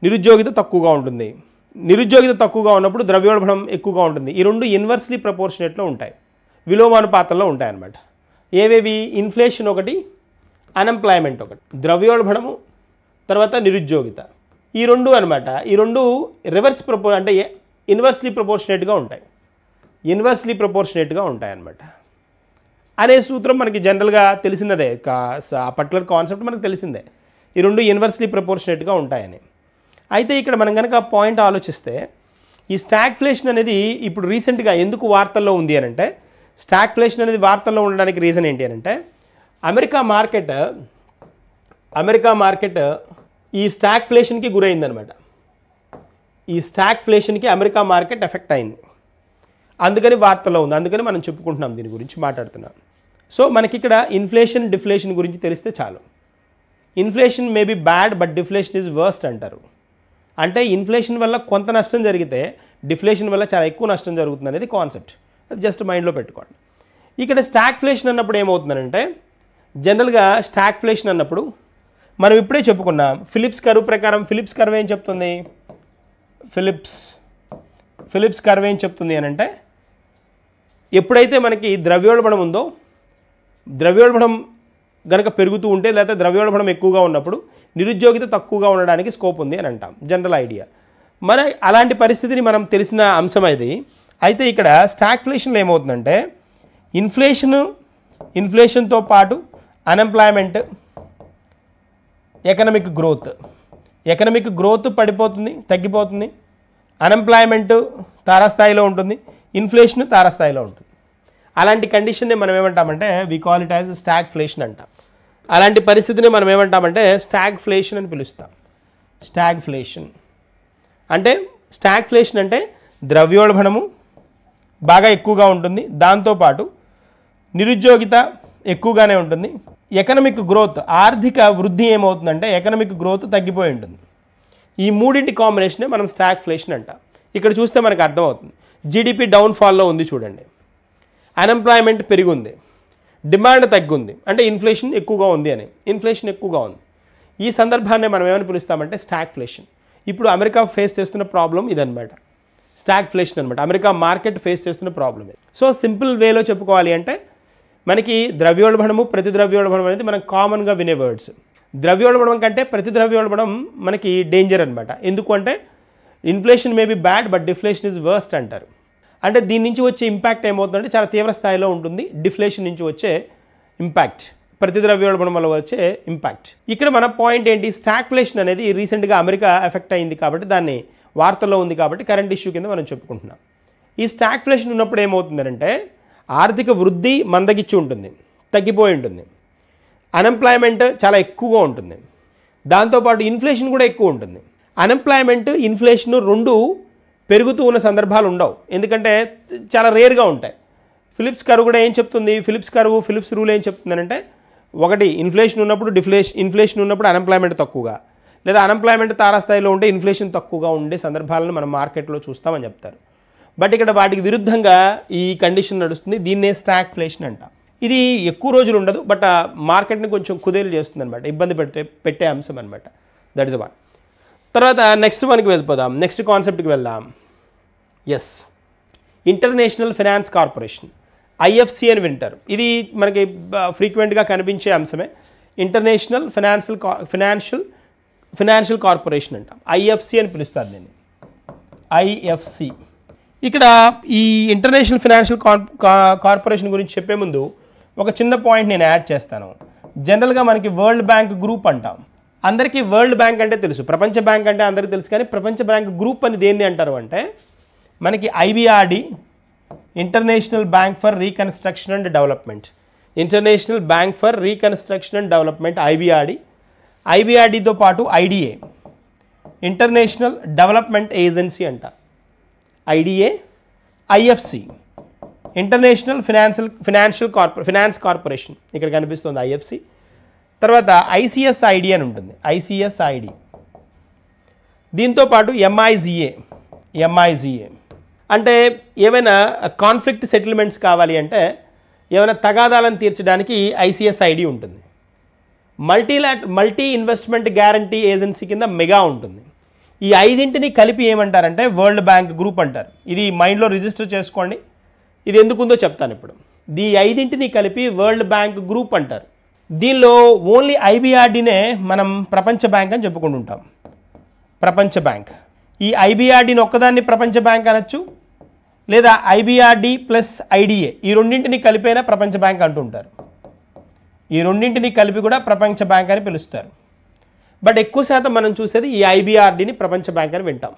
నిరుద్యోగిత తక్కువగా ఉంటుంది, నిరుద్యోగిత తక్కువగా ఉన్నప్పుడు ద్రవ్యోల్బణం ఎక్కువగా ఉంటుంది. ఈ రెండు ఇన్వర్స్లీ ప్రపోర్షనేట్లో ఉంటాయి, విలోమానుపాతంలో ఉంటాయన్నమాట. ఏవేవి? ఇన్ఫ్లేషన్ ఒకటి, అన్ఎంప్లాయ్మెంట్ ఒకటి, ద్రవ్యోల్బణము తర్వాత నిరుద్యోగిత, ఈ రెండు అనమాట. ఈ రెండు అంటే ఇన్వర్స్లీ ప్రపోర్షనేట్గా ఉంటాయన్నమాట అనే సూత్రం మనకి జనరల్గా తెలిసినదే. పర్టికులర్ కాన్సెప్ట్ మనకు తెలిసిందే, ఈ రెండు ఇన్వర్స్లీ ప్రపోర్షనేట్గా ఉంటాయని. అయితే ఇక్కడ మనం కనుక పాయింట్ ఆలోచిస్తే ఈ స్టాగ్ఫ్లేషన్ అనేది ఇప్పుడు రీసెంట్గా ఎందుకు వార్తల్లో ఉంది అని అంటే, స్టాగ్ఫ్లేషన్ అనేది వార్తల్లో ఉండడానికి రీజన్ ఏంటి అని అంటే అమెరికా మార్కెట్ ఈ స్టాగ్ఫ్లేషన్కి గురైందనమాట. ఈ స్టాగ్ఫ్లేషన్కి అమెరికా మార్కెట్ ఎఫెక్ట్ అయింది, అందుకని వార్తల్లో ఉంది, అందుకని మనం చెప్పుకుంటున్నాం, దీని గురించి మాట్లాడుతున్నాం. సో మనకి ఇక్కడ ఇన్ఫ్లేషన్ డిఫ్లేషన్ గురించి తెలిస్తే చాలు. Inflation may be bad but deflation is worst అంటారు. అంటే ఇన్ఫ్లేషన్ వల్ల కొంత నష్టం జరిగితే డిఫ్లేషన్ వల్ల చాలా ఎక్కువ నష్టం జరుగుతుంది అనేది కాన్సెప్ట్. అది జస్ట్ మైండ్లో పెట్టుకోండి. ఇక్కడ స్టాగ్ఫ్లేషన్ అన్నప్పుడు ఏమవుతుందంటే జనరల్గా స్టాగ్ఫ్లేషన్ అన్నప్పుడు మనం ఇప్పుడే చెప్పుకున్నాం ఫిలిప్స్ కర్వ్ ప్రకారం. ఫిలిప్స్ కర్వ్ ఏం చెప్తుంది? ఫిలిప్స్ కర్వ్ ఏం చెప్తుంది అని అంటే ఎప్పుడైతే మనకి ద్రవ్యోల్బణం ఉందో, ద్రవ్యోల్బణం గనక పెరుగుతూ ఉంటే లేదా ద్రవ్యోల్బణం ఎక్కువగా ఉన్నప్పుడు నిరుద్యోగిత తక్కువగా ఉండడానికి స్కోప్ ఉంది అని అంటాం, జనరల్ ఐడియా. మన అలాంటి పరిస్థితిని మనం తెలిసిన అంశం ఇది. అయితే ఇక్కడ స్టాగ్ఫ్లేషన్లో ఏమవుతుందంటే ఇన్ఫ్లేషన్తో పాటు అన్ఎంప్లాయ్మెంట్, ఎకనామిక్ గ్రోత్ తగ్గిపోతుంది, అన్ఎంప్లాయ్మెంట్ తారాస్థాయిలో ఉంటుంది, ఇన్ఫ్లేషన్ తారాస్థాయిలో ఉంటుంది. అలాంటి కండిషన్ని మనం ఏమంటామంటే we call it as stagflation అంటాం. అలాంటి పరిస్థితిని మనం ఏమంటామంటే స్టాగ్ఫ్లేషన్ అని పిలుస్తాం. స్టాగ్ఫ్లేషన్ అంటే ద్రవ్యోల్బణము బాగా ఎక్కువగా ఉంటుంది, దాంతోపాటు నిరుద్యోగిత ఎక్కువగానే ఉంటుంది, ఎకనామిక్ గ్రోత్ ఆర్థిక వృద్ధి ఏమవుతుందంటే ఎకనామిక్ గ్రోత్ తగ్గిపోయి ఉంటుంది. ఈ మూడింటి కాంబినేషనే మనం స్టాగ్ఫ్లేషన్ అంటాం. ఇక్కడ చూస్తే మనకు అర్థమవుతుంది. జీడిపి డౌన్ఫాల్లో ఉంది చూడండి, అన్ఎంప్లాయ్మెంట్ పెరిగింది, డిమాండ్ తగ్గుంది, అంటే ఇన్ఫ్లేషన్ ఎక్కువగా ఉంది. ఈ సందర్భాన్ని మనం ఏమని పిలుస్తామంటే స్టాగ్ఫ్లేషన్. ఇప్పుడు అమెరికా ఫేస్ చేస్తున్న ప్రాబ్లం ఇదనమాట, స్టాగ్ఫ్లేషన్ అనమాట. అమెరికా మార్కెట్ ఫేస్ చేస్తున్న ప్రాబ్లమే. సో సింపుల్ వేలో చెప్పుకోవాలి అంటే మనకి ద్రవ్యోల్బణము ప్రతి ద్రవ్యోల్బణం అనేది మనం కామన్గా వినే వర్డ్స్. ద్రవ్యోల్బణం కంటే ప్రతి ద్రవ్యోల్బణం మనకి డేంజర్ అనమాట. ఎందుకు అంటే inflation may be bad but deflation is worst అంటారు. అంటే దీని నుంచి వచ్చే ఇంపాక్ట్ ఏమవుతుందంటే చాలా తీవ్ర స్థాయిలో ఉంటుంది. డిఫ్లేషన్ నుంచి వచ్చే ఇంపాక్ట్, ప్రతి ద్రవ్యోల్బణం వల్ల వచ్చే ఇంపాక్ట్. ఇక్కడ మన పాయింట్ ఏంటి? స్టాగ్ఫ్లేషన్ అనేది రీసెంట్గా అమెరికా ఎఫెక్ట్ అయింది కాబట్టి, దాన్ని వార్తల్లో ఉంది కాబట్టి కరెంట్ ఇష్యూ కింద మనం చెప్పుకుంటున్నాం. ఈ స్టాగ్ఫ్లేషన్ ఉన్నప్పుడు ఏమవుతుందంటే ఆర్థిక వృద్ధి మందగిచ్చి ఉంటుంది, తగ్గిపోయి ఉంటుంది, అన్ఎంప్లాయ్మెంట్ చాలా ఎక్కువగా ఉంటుంది, దాంతోపాటు ఇన్ఫ్లేషన్ కూడా ఎక్కువ ఉంటుంది. అన్ఎంప్లాయ్మెంట్ ఇన్ఫ్లేషన్ రెండు పెరుగుతూ ఉన్న సందర్భాలు ఉండవు, ఎందుకంటే చాలా రేర్గా ఉంటాయి. ఫిలిప్స్ కర్వ్ కూడా ఏం చెప్తుంది? ఫిలిప్స్ రూల్ ఏం చెప్తుందంటే ఒకటి ఇన్ఫ్లేషన్ ఉన్నప్పుడు ఇన్ఫ్లేషన్ ఉన్నప్పుడు అన్ఎంప్లాయ్మెంట్ తక్కువగా, లేదా అన్ఎంప్లాయ్మెంట్ తారాస్థాయిలో ఉంటే ఇన్ఫ్లేషన్ తక్కువగా ఉండే సందర్భాలను మనం మార్కెట్లో చూస్తామని చెప్తారు. బట్ ఇక్కడ వాటికి విరుద్ధంగా ఈ కండిషన్ నడుస్తుంది, దీన్నే స్టాగ్ఫ్లేషన్ అంట. ఇది ఎక్కువ రోజులు ఉండదు, బట్ మార్కెట్ని కొంచెం కుదేలు చేస్తుంది అనమాట, ఇబ్బంది పెట్టే అంశం అనమాట. That is one. తర్వాత నెక్స్ట్ కాన్సెప్ట్కి వెళ్దాం. Yes, international finance corporation, IFC అని వింటారు. ఇది మనకి ఫ్రీక్వెంట్గా కనిపించే అంశమే. ఇంటర్నేషనల్ ఫైనాన్షియల్ కార్పొరేషన్ అంటాం, ఐఎఫ్సి అని పిలుస్తారు దీన్ని, ఐఎఫ్సి. ఇక్కడ ఈ ఇంటర్నేషనల్ ఫైనాన్షియల్ కార్పొరేషన్ గురించి చెప్పే ముందు ఒక చిన్న పాయింట్ నేను యాడ్ చేస్తాను. జనరల్గా మనకి వరల్డ్ బ్యాంక్ గ్రూప్ అంటాం. అందరికీ వరల్డ్ బ్యాంక్ అంటే తెలుసు, ప్రపంచ బ్యాంక్ అంటే అందరికీ తెలుసు, కానీ ప్రపంచ బ్యాంక్ గ్రూప్ అని దేన్ని అంటారు అంటే మనకి IBRD, international bank for reconstruction and development, international bank for reconstruction and development IBRD, ఐబిఆర్డితో పాటు ఐడిఏ ఇంటర్నేషనల్ డెవలప్మెంట్ ఏజెన్సీ అంట, IDA, IFC international finance corporation ఇక్కడ కనిపిస్తుంది ఐఎఫ్సి, తర్వాత ఐసిఎస్ఐడి అని ఉంటుంది, ఐసిఎస్ఐడి, దీంతో పాటు ఎంఐజిఏ అంటే ఏమైనా కాన్ఫ్లిక్ట్ సెటిల్మెంట్స్ కావాలి అంటే ఏమైనా తగాదాలను తీర్చడానికి ఐసిఎస్ఐడి ఉంటుంది. మల్టీ ఇన్వెస్ట్మెంట్ గ్యారంటీ ఏజెన్సీ కింద మెగా ఉంటుంది. ఈ ఐదింటిని కలిపి ఏమంటారంటే వరల్డ్ బ్యాంక్ గ్రూప్ అంటారు. ఇది మైండ్లో రిజిస్టర్ చేసుకోండి, ఇది ఎందుకుందో చెప్తాను ఇప్పుడు. ఈ ఐదింటిని కలిపి వరల్డ్ బ్యాంక్ గ్రూప్ అంటారు. దీనిలో ఓన్లీ ఐబిఆర్డినే మనం ప్రపంచ బ్యాంక్ అని చెప్పుకుంటుంటాం, ప్రపంచ బ్యాంక్. ఈ ఐబిఆర్డిని ఒక్కదాన్ని ప్రపంచ బ్యాంక్ అనొచ్చు, లేదా ఐబిఆర్డి ప్లస్ ఐడిఏ ఈ రెండింటిని కలిపైనా ప్రపంచ బ్యాంక్ అంటుంటారు. ఈ రెండింటిని కలిపి కూడా ప్రపంచ బ్యాంక్ అని పిలుస్తారు. బట్ ఎక్కువ శాతం మనం చూసేది ఈ ఐబిఆర్డిని ప్రపంచ బ్యాంక్ అని వింటాం.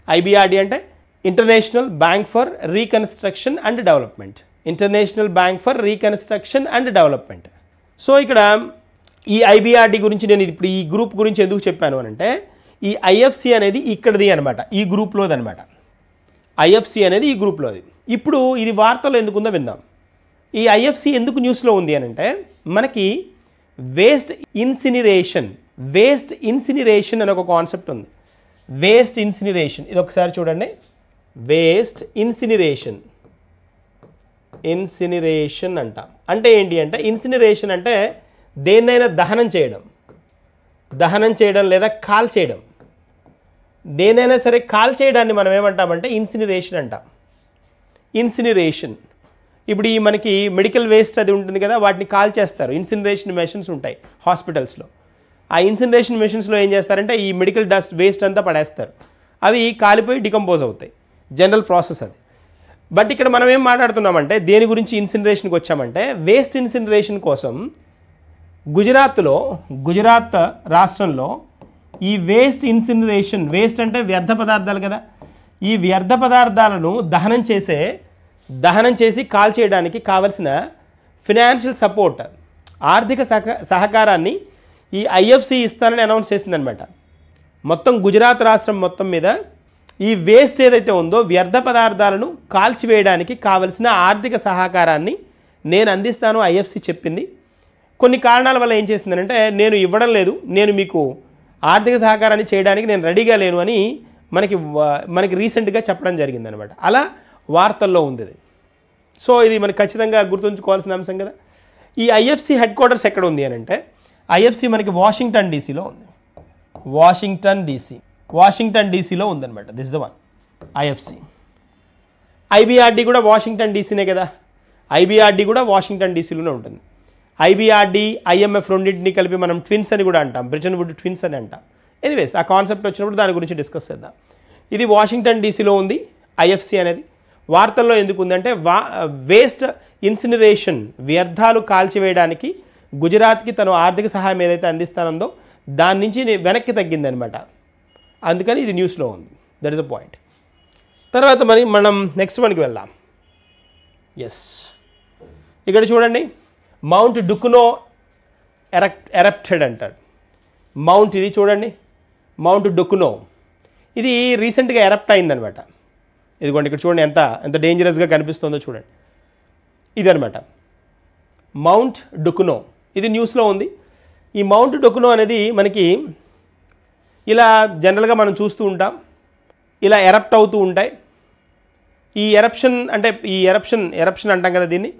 ఐబిఆర్డి అంటే international bank for reconstruction and development, international bank for reconstruction and development. So ఇక్కడ ఈ ఐబిఆర్డి గురించి నేను ఇప్పుడు ఈ గ్రూప్ గురించి ఎందుకు చెప్పాను అని అంటే, ఈ ఐఎఫ్సి అనేది ఇక్కడిది అనమాట, ఈ గ్రూప్లోది అనమాట. ఐఎఫ్సి అనేది ఈ గ్రూప్లోది. ఇప్పుడు ఇది వార్తలో ఎందుకుందో విందాం. ఈ ఐఎఫ్సి ఎందుకు న్యూస్లో ఉంది అని అంటే, మనకి వేస్ట్ ఇన్సినిరేషన్ అని ఒక కాన్సెప్ట్ ఉంది. వేస్ట్ ఇన్సినిరేషన్, ఇది ఒకసారి చూడండి. వేస్ట్ ఇన్సినిరేషన్ అంట. అంటే ఏంటి అంటే, ఇన్సినిరేషన్ అంటే దేన్నైనా దహనం చేయడం లేదా కాల్ చేయడం. దేనైనా సరే కాల్ చేయడాన్ని మనం ఏమంటామంటే ఇన్సినిరేషన్ అంటాం. ఇన్సినిరేషన్ ఇప్పుడు ఈ మనకి మెడికల్ వేస్ట్ అది ఉంటుంది కదా, వాటిని కాల్ చేస్తారు. ఇన్సినరేషన్ మెషిన్స్ ఉంటాయి హాస్పిటల్స్లో. ఆ ఇన్సినరేషన్ మెషిన్స్లో ఏం చేస్తారంటే ఈ మెడికల్ డస్ట్ వేస్ట్ అంతా పడేస్తారు, అవి కాలిపోయి డికంపోజ్ అవుతాయి. జనరల్ ప్రాసెస్ అది. బట్ ఇక్కడ మనం ఏం మాట్లాడుతున్నామంటే దేని గురించి ఇన్సినరేషన్కి వచ్చామంటే, వేస్ట్ ఇన్సినరేషన్ కోసం గుజరాత్ రాష్ట్రంలో ఈ వేస్ట్ ఇన్సినరేషన్, వేస్ట్ అంటే వ్యర్థ పదార్థాలు కదా, ఈ వ్యర్థ పదార్థాలను దహనం చేసి కాల్ చేయడానికి కావలసిన ఫినాన్షియల్ సపోర్ట్, ఆర్థిక సహకారాన్ని ఈ ఐఎఫ్సి ఇస్తానని అనౌన్స్ చేసిందనమాట. మొత్తం గుజరాత్ రాష్ట్రం మొత్తం మీద ఈ వేస్ట్ ఏదైతే ఉందో వ్యర్థ పదార్థాలను కాల్చివేయడానికి కావలసిన ఆర్థిక సహకారాన్ని నేను అందిస్తాను ఐఎఫ్సి చెప్పింది. కొన్ని కారణాల వల్ల ఏం చేసిందనంటే, నేను ఇవ్వడం లేదు, నేను మీకు ఆర్థిక సహకారాన్ని చేయడానికి నేను రెడీగా లేను అని మనకి రీసెంట్గా చెప్పడం జరిగిందనమాట. అలా వార్తల్లో ఉంది ఇది. సో ఇది మనకి ఖచ్చితంగా గుర్తుంచుకోవాల్సిన అంశం కదా. ఈ ఐఎఫ్సి హెడ్ క్వార్టర్స్ ఎక్కడ ఉంది అని అంటే, ఐఎఫ్సి మనకి వాషింగ్టన్ డీసీలో ఉంది. వాషింగ్టన్ డీసీలో ఉందన్నమాట. This the one IFC. IBRD కూడా వాషింగ్టన్ డీసీనే కదా, ఐబిఆర్డి కూడా వాషింగ్టన్ డీసీలోనే ఉంటుంది. ఐబిఆర్డి ఐఎంఎఫ్ రెండింటిని కలిపి మనం ట్విన్స్ అని కూడా అంటాం, బ్రిటన్ వుడ్ ట్విన్స్ అని అంటాం. ఎనీవేస్ ఆ కాన్సెప్ట్ వచ్చినప్పుడు దాని గురించి డిస్కస్ చేద్దాం. ఇది వాషింగ్టన్ డీసీలో ఉంది ఐఎఫ్సి అనేది. వార్తల్లో ఎందుకు ఉందంటే, వేస్ట్ ఇన్సినరేషన్ వ్యర్థాలు కాల్చివేయడానికి గుజరాత్కి తను ఆర్థిక సహాయం ఏదైతే అందిస్తానందో దాని నుంచి వెనక్కి తగ్గిందనమాట. అందుకని ఇది న్యూస్లో ఉంది. That is a point. తర్వాత మనం నెక్స్ట్ వన్కి వెళ్దాం. ఎస్, ఇక్కడ చూడండి, మౌంట్ డుకునో ఎరప్టెడ్ అంటాడు. మౌంట్ ఇది చూడండి, మౌంట్ డుకునో ఇది రీసెంట్గా ఎరప్ట్ అయిందనమాట. ఇదిగోండి ఇక్కడ చూడండి ఎంత డేంజరస్గా కనిపిస్తుందో చూడండి. ఇదనమాట మౌంట్ డుకునో, ఇది న్యూస్లో ఉంది. ఈ మౌంట్ డుకునో అనేది మనకి ఇలా జనరల్గా మనం చూస్తూ ఉంటాం, ఇలా ఎరప్ట్ అవుతూ ఉంటాయి. ఈ ఎరప్షన్ అంటాం కదా దీన్ని.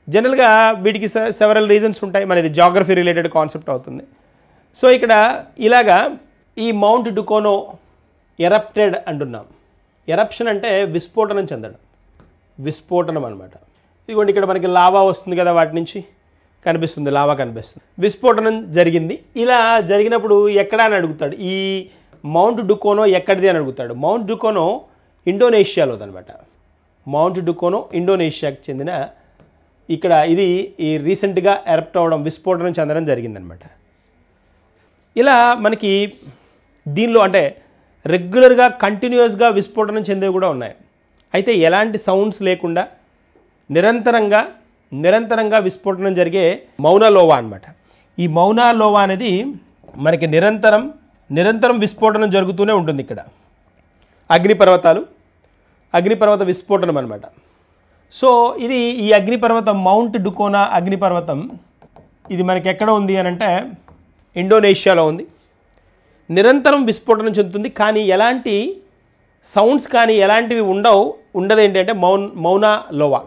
జనరల్గా వీటికి సెవరల్ రీజన్స్ ఉంటాయి. మనది జాగ్రఫీ రిలేటెడ్ కాన్సెప్ట్ అవుతుంది. సో ఇక్కడ ఇలాగా ఈ మౌంట్ డుకోనో ఎరప్టెడ్ అంటున్నాం. ఎరప్షన్ అంటే విస్ఫోటనం చెందడం, విస్ఫోటనం అనమాట. ఇదిగోండి ఇక్కడ మనకి లావా వస్తుంది కదా, వాటి నుంచి కనిపిస్తుంది, లావా కనిపిస్తుంది. విస్ఫోటనం జరిగింది. ఇలా జరిగినప్పుడు ఎక్కడ అని అడుగుతాడు, ఈ మౌంట్ డుకోనో ఎక్కడిది అని అడుగుతాడు. మౌంట్ డుకోనో ఇండోనేషియాలోదనమాట. మౌంట్ డుకోనో ఇండోనేషియాకి చెందిన ఇక్కడ ఇది ఈ రీసెంట్గా ఎరప్ట్ అవ్వడం, విస్ఫోటనం చెందడం జరిగిందనమాట. ఇలా మనకి దీనిలో అంటే రెగ్యులర్గా కంటిన్యూస్గా విస్ఫోటనం చెందేవి కూడా ఉన్నాయి. అయితే ఎలాంటి సౌండ్స్ లేకుండా నిరంతరంగా నిరంతరంగా విస్ఫోటనం జరిగే మౌనా లోవా అనమాట. ఈ మౌనా లోవా అనేది మనకి నిరంతరం విస్ఫోటనం జరుగుతూనే ఉంటుంది. ఇక్కడ అగ్నిపర్వత విస్ఫోటనం అనమాట. సో ఇది ఈ అగ్నిపర్వతం మౌంట్ డుకోనా అగ్నిపర్వతం ఇది మనకి ఎక్కడ ఉంది అని అంటే ఇండోనేషియాలో ఉంది. నిరంతరం విస్ఫోటనం చెందుతుంది, కానీ ఎలాంటి సౌండ్స్ కానీ ఎలాంటివి ఉండదు. ఏంటంటే మౌనా లోవా.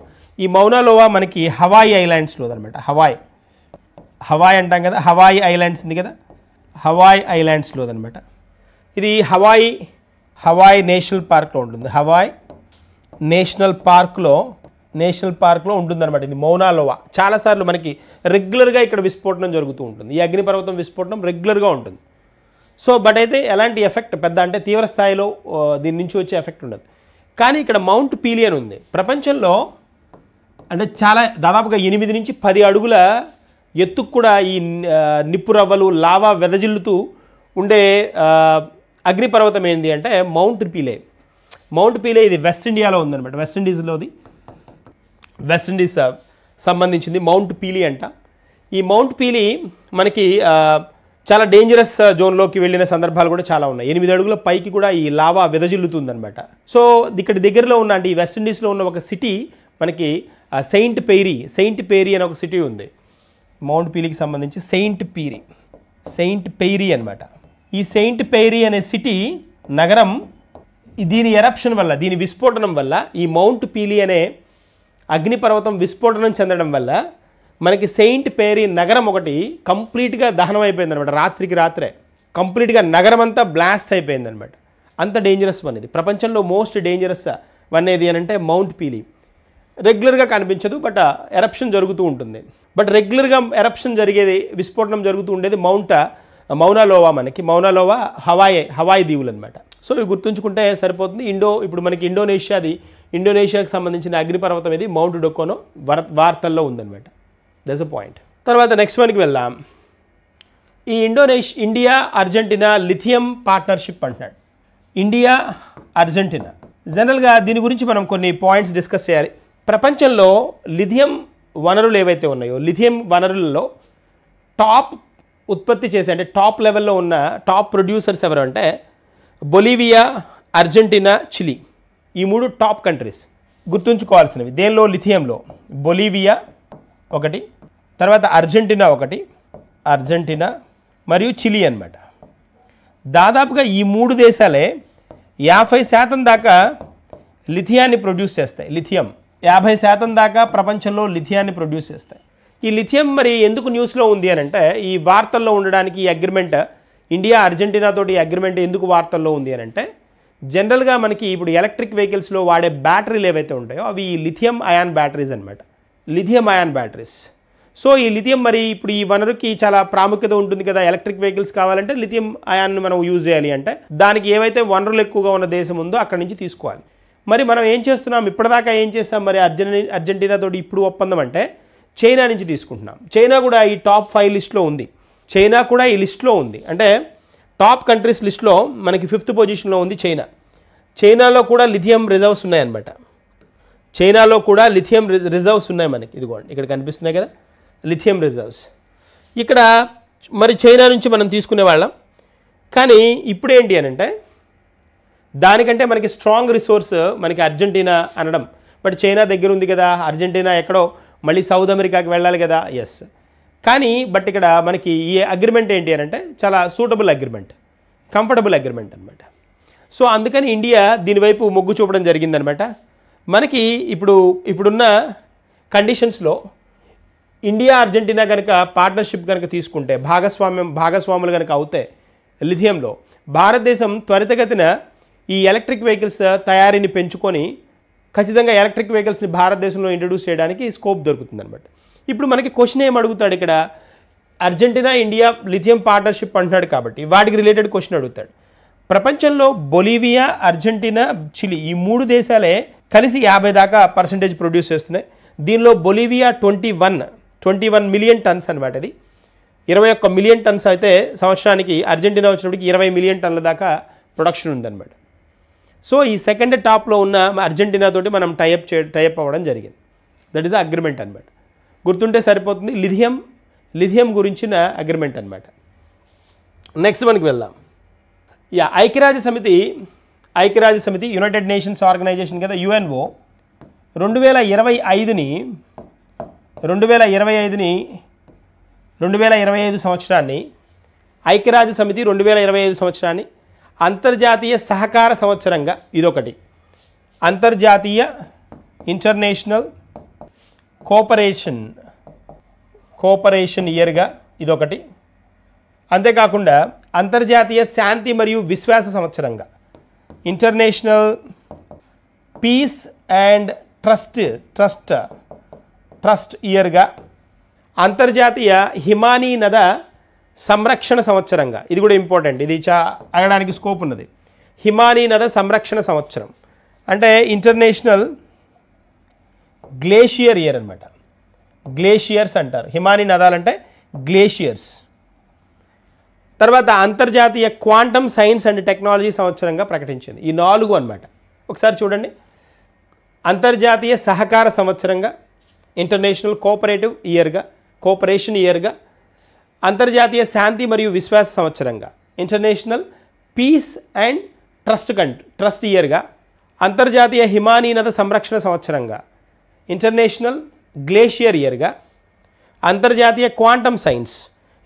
ఈ మౌనా లోవా మనకి హవాయి ఐలాండ్స్లో అనమాట. హవాయి అంటాం కదా, హవాయి ఐలాండ్స్ ఉంది కదా, హవాయి ఐలాండ్స్లో అనమాట. ఇది హవాయి నేషనల్ పార్క్లో ఉంటుంది. హవాయి నేషనల్ పార్క్లో ఉంటుందన్నమాట. ఇది మౌనా లోవా. చాలాసార్లు మనకి రెగ్యులర్గా ఇక్కడ విస్ఫోటనం జరుగుతూ ఉంటుంది. ఈ అగ్నిపర్వతం విస్ఫోటనం రెగ్యులర్గా ఉంటుంది. సో బట్ అయితే ఎలాంటి ఎఫెక్ట్ అంటే తీవ్ర స్థాయిలో దీని నుంచి వచ్చే ఎఫెక్ట్ ఉండదు. కానీ ఇక్కడ మౌంట్ పీలియన్ ఉంది. ప్రపంచంలో అంటే దాదాపుగా 8 నుంచి 10 అడుగుల ఎత్తుకు కూడా ఈ నిప్పు రవ్వలు లావా వెదజిల్లుతూ ఉండే అగ్నిపర్వతం ఏంటి అంటే మౌంట్ పీలే. ఇది వెస్ట్ ఇండియాలో ఉందన్నమాట. వెస్ట్ ఇండీస్ సంబంధించింది మౌంట్ పీలీ అంట. ఈ మౌంట్ పీలీ మనకి చాలా డేంజరస్ జోన్లోకి వెళ్ళిన సందర్భాలు కూడా చాలా ఉన్నాయి. 8 అడుగుల పైకి కూడా ఈ లావా వెదజిల్లుతుందనమాట. సో ఇక్కడ దగ్గరలో ఉన్న అంటే ఈ వెస్ట్ ఇండీస్లో ఉన్న ఒక సిటీ మనకి సెయింట్ పేరీ అనే ఒక సిటీ ఉంది. మౌంట్ పీలీకి సంబంధించి సెయింట్ పెయిరీ అనమాట. ఈ సెయింట్ పెయిరీ అనే సిటీ నగరం దీని ఎరప్షన్ వల్ల, దీని విస్ఫోటనం వల్ల, ఈ మౌంట్ పీలీ అనే అగ్నిపర్వతం విస్ఫోటనం చెందడం వల్ల మనకి సెయింట్ పేరీ నగరం ఒకటి కంప్లీట్గా దహనం అయిపోయింది అనమాట. రాత్రికి రాత్రే కంప్లీట్గా నగరం అంతా బ్లాస్ట్ అయిపోయింది అనమాట. అంత డేంజరస్ వన్ ఇది. ప్రపంచంలో మోస్ట్ డేంజరస్ వన్ ఏది అని అంటే మౌంట్ పీలీ. రెగ్యులర్గా కనిపించదు, బట్ ఎరప్షన్ జరుగుతూ ఉంటుంది. బట్ రెగ్యులర్గా ఎరప్షన్ జరిగేది, విస్ఫోటనం జరుగుతూ ఉండేది మౌనా లోవా. మనకి మౌనా లోవా హవాయి దీవులు అనమాట. సో ఇవి గుర్తుంచుకుంటే సరిపోతుంది. ఇప్పుడు మనకి ఇండోనేషియాకి సంబంధించిన అగ్నిపర్వతం ఇది మౌంట్ డొకోనో వార్తల్లో ఉందన్నమాట. That's a point. తర్వాత నెక్స్ట్ వన్కి వెళ్దాం. ఈ ఇండియా అర్జెంటీనా లిథియం పార్ట్నర్షిప్ అంటున్నాడు. ఇండియా అర్జెంటీనా జనరల్గా దీని గురించి మనం కొన్ని పాయింట్స్ డిస్కస్ చేయాలి. ప్రపంచంలో లిథియం వనరులు ఏవైతే ఉన్నాయో, లిథియం వనరులలో టాప్ ఉత్పత్తి చేసే అంటే టాప్ లెవెల్లో ఉన్న టాప్ ప్రొడ్యూసర్స్ ఎవరు అంటే బొలీవియా, అర్జెంటీనా, చిలీ. ఈ 3 టాప్ కంట్రీస్ గుర్తుంచుకోవాల్సినవి. దేనిలో? లిథియంలో బొలీవియా ఒకటి, తర్వాత అర్జెంటీనా మరియు చిలీ అన్నమాట. దాదాపుగా ఈ 3 దేశాలే 50% దాకా లిథియాన్ని ప్రొడ్యూస్ చేస్తాయి. 50% దాకా ప్రపంచంలో లిథియాన్ని ప్రొడ్యూస్ చేస్తాయి. ఈ లిథియం మరి ఎందుకు న్యూస్లో ఉంది అని అంటే, ఈ వార్తల్లో ఉండడానికి ఈ అగ్రిమెంట్, ఇండియా అర్జెంటీనా తోటి ఈ అగ్రిమెంట్ ఎందుకు వార్తల్లో ఉంది అని అంటే, జనరల్గా మనకి ఇప్పుడు ఎలక్ట్రిక్ వెహికల్స్లో వాడే బ్యాటరీలు ఏవైతే ఉంటాయో అవి లిథియం అయాన్ బ్యాటరీస్ అనమాట. సో ఈ లిథియం మరి ఇప్పుడు ఈ వనరుకి చాలా ప్రాముఖ్యత ఉంటుంది కదా. ఎలక్ట్రిక్ వెహికల్స్ కావాలంటే లిథియం అయాన్ని మనం యూజ్ చేయాలి అంటే దానికి ఏవైతే వనరులు ఎక్కువగా ఉన్న దేశం ఉందో అక్కడి నుంచి తీసుకోవాలి. మరి మనం ఏం చేస్తున్నాం, ఇప్పటిదాకా ఏం చేస్తాం మరి అర్జెంటీనా తోటి ఇప్పుడు ఒప్పందం అంటే చైనా నుంచి తీసుకుంటున్నాం. చైనా కూడా ఈ టాప్ 5 లిస్ట్లో ఉంది. చైనా కూడా ఈ లిస్ట్లో ఉంది. అంటే టాప్ కంట్రీస్ లిస్ట్లో మనకి 5th పొజిషన్లో ఉంది చైనాలో కూడా లిథియం రిజర్వ్స్ ఉన్నాయన్నమాట. ఉన్నాయి మనకి. ఇదిగోండి ఇక్కడ కనిపిస్తున్నాయి కదా లిథియం రిజర్వ్స్. ఇక్కడ మరి చైనా నుంచి మనం తీసుకునే వాళ్ళం. కానీ ఇప్పుడు ఏంటి అని అంటే దానికంటే మనకి స్ట్రాంగ్ రిసోర్స్ మనకి అర్జెంటీనా అనడం. బట్ చైనా దగ్గర ఉంది కదా, అర్జెంటీనా ఎక్కడో మళ్ళీ సౌత్ అమెరికాకి వెళ్ళాలి కదా. ఎస్, కానీ బట్ ఇక్కడ మనకి ఈ అగ్రిమెంట్ ఏంటి అని అంటే చాలా సూటబుల్ అగ్రిమెంట్, కంఫర్టబుల్ అగ్రిమెంట్ అనమాట. సో అందుకని ఇండియా దీనివైపు మొగ్గు చూపడం జరిగిందనమాట. మనకి ఇప్పుడున్న కండిషన్స్లో ఇండియా అర్జెంటీనా కనుక పార్ట్నర్షిప్ కనుక తీసుకుంటే, భాగస్వాములు కనుక అవుతే లిథియంలో, భారతదేశం త్వరితగతిన ఈ ఎలక్ట్రిక్ వెహికల్స్ తయారీని పెంచుకొని ఖచ్చితంగా ఎలక్ట్రిక్ వెహికల్స్ని భారతదేశంలో ఇంట్రడ్యూస్ చేయడానికి స్కోప్ దొరుకుతుంది అనమాట. ఇప్పుడు మనకి క్వశ్చన్ ఏం అడుగుతాడు ఇక్కడ, అర్జెంటీనా ఇండియా లిథియం పార్ట్నర్షిప్ అంటున్నాడు కాబట్టి వాటికి రిలేటెడ్ క్వశ్చన్ అడుగుతాడు. ప్రపంచంలో బొలీవియా, అర్జెంటీనా, చిలీ ఈ 3 దేశాలే కలిసి 50 దాకా % ప్రొడ్యూస్ చేస్తున్నాయి. దీనిలో బొలీవియా 21 మిలియన్ టన్స్ అనమాట. ఇది 21 మిలియన్ టన్స్ అయితే సంవత్సరానికి, అర్జెంటీనా వచ్చినప్పటికి 20 మిలియన్ టన్నుల దాకా ప్రొడక్షన్ ఉందన్నమాట. సో ఈ సెకండ్ టాప్లో ఉన్న అర్జెంటీనా తోటి మనం టైఅప్ అవ్వడం జరిగింది. దట్ ఈస్ అగ్రిమెంట్ అనమాట. గుర్తుంటే సరిపోతుంది. లిథియం గురించిన అగ్రిమెంట్ అనమాట. నెక్స్ట్ మనకి వెళ్దాం. ఐక్యరాజ్య సమితి యునైటెడ్ నేషన్స్ ఆర్గనైజేషన్ కదా, యుఎన్ఓ 2025 సంవత్సరాన్ని, ఐక్యరాజ్య సమితి 2025 సంవత్సరాన్ని అంతర్జాతీయ సహకార సంవత్సరంగా, ఇదొకటి అంతర్జాతీయ ఇంటర్నేషనల్ కోఆపరేషన్ ఇయర్గా ఇదొకటి. అంతేకాకుండా అంతర్జాతీయ శాంతి మరియు విశ్వాస సంవత్సరంగా, ఇంటర్నేషనల్ పీస్ అండ్ ట్రస్ట్ ఇయర్గా, అంతర్జాతీయ హిమానీ నద సంరక్షణ సంవత్సరంగా, ఇది కూడా ఇంపార్టెంట్, ఇది అడగడానికి స్కోప్ ఉన్నది. హిమానీ నద సంరక్షణ సంవత్సరం అంటే ఇంటర్నేషనల్ గ్లేషియర్ ఇయర్ అనమాట. గ్లేషియర్స్ అంటారు, హిమానీ నదాలంటే గ్లేషియర్స్. తర్వాత అంతర్జాతీయ క్వాంటమ్ సైన్స్ అండ్ టెక్నాలజీ సంవత్సరంగా ప్రకటించింది. ఈ 4 అనమాట. ఒకసారి చూడండి. అంతర్జాతీయ సహకార సంవత్సరంగా, ఇంటర్నేషనల్ కోఆపరేషన్ ఇయర్గా, అంతర్జాతీయ శాంతి మరియు విశ్వాస సంవత్సరంగా, ఇంటర్నేషనల్ పీస్ అండ్ ట్రస్ట్ ఇయర్గా, అంతర్జాతీయ హిమానీ నద సంరక్షణ సంవత్సరంగా, ఇంటర్నేషనల్ గ్లేషియర్ ఇయర్గా, అంతర్జాతీయ quantum science,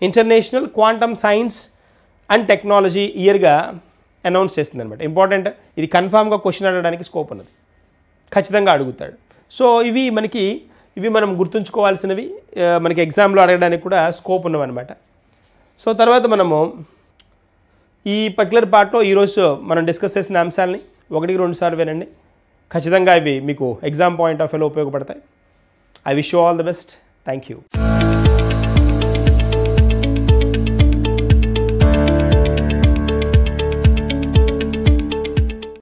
international quantum science and technology ఇయర్గా అనౌన్స్ చేస్తుంది అనమాట. ఇంపార్టెంట్, ఇది కన్ఫామ్గా క్వశ్చన్ అడగడానికి స్కోప్ ఉన్నది, ఖచ్చితంగా అడుగుతాడు. సో ఇవి మనం గుర్తుంచుకోవాల్సినవి, మనకి ఎగ్జామ్లో అడగడానికి కూడా స్కోప్ ఉన్నవన్నమాట. సో తర్వాత మనము ఈ పర్టికులర్ పార్ట్లో ఈరోజు మనం డిస్కస్ చేసిన అంశాలని 1-2 సార్లు వినండి. ఖచ్చితంగా ఇవి మీకు ఎగ్జామ్ పాయింట్ ఆఫ్ వ్యూలో ఉపయోగపడతాయి. I wish you all the best. Thank you.